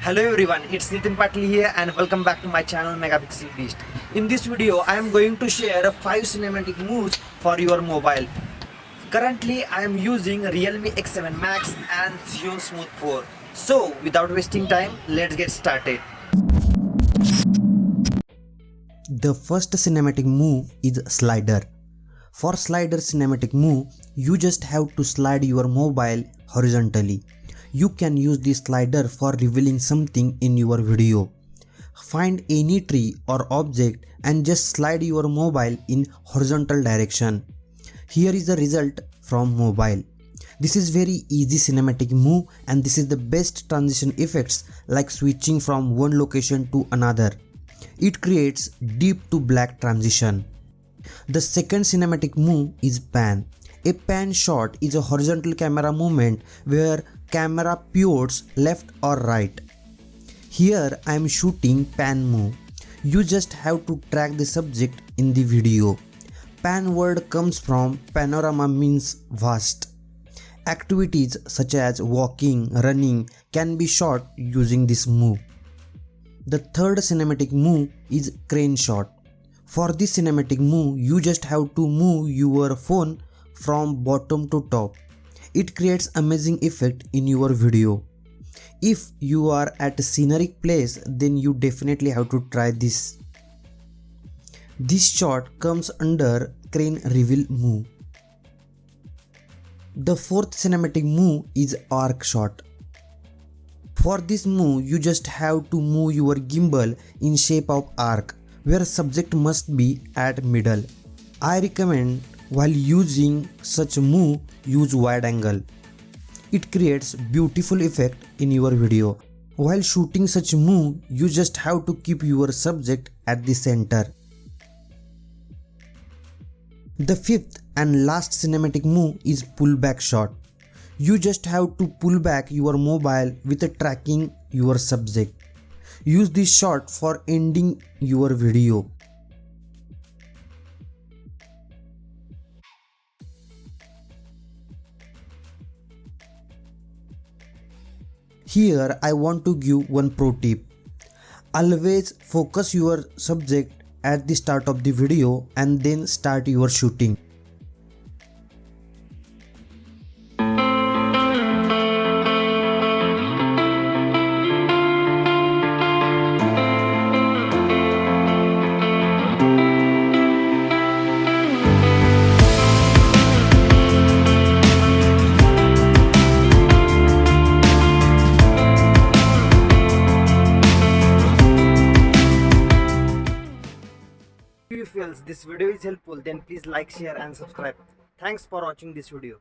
Hello everyone, it's Nitin Patil here and welcome back to my channel Megapixel Beast. In this video, I am going to share 5 cinematic moves for your mobile. Currently, I am using Realme X7 Max and Zhiyun Smooth 4. So, without wasting time, let's get started. The first cinematic move is slider. For slider cinematic move, you just have to slide your mobile horizontally. You can use this slider for revealing something in your video. Find any tree or object and just slide your mobile in horizontal direction. Here is the result from mobile. This is very easy cinematic move and this is the best transition effects like switching from one location to another. It creates deep to black transition. The second cinematic move is pan. A pan shot is a horizontal camera movement where camera pivots left or right. Here I am shooting pan move. You just have to track the subject in the video. Pan word comes from panorama, means vast. Activities such as walking, running can be shot using this move. The third cinematic move is crane shot. For this cinematic move, you just have to move your phone from bottom to top. It creates amazing effect in your video. If you are at a scenic place, then you definitely have to try this. This shot comes under crane reveal move. The fourth cinematic move is arc shot. For this move, you just have to move your gimbal in shape of arc, where subject must be at middle. I recommend while using such a move, use wide angle. It creates beautiful effect in your video. While shooting such a move, you just have to keep your subject at the center. The fifth and last cinematic move is pullback shot. You just have to pull back your mobile with tracking your subject. Use this shot for ending your video. Here I want to give one pro tip. Always focus your subject at the start of the video and then start your shooting. If you feel this video is helpful, then please like, share and subscribe. Thanks for watching this video.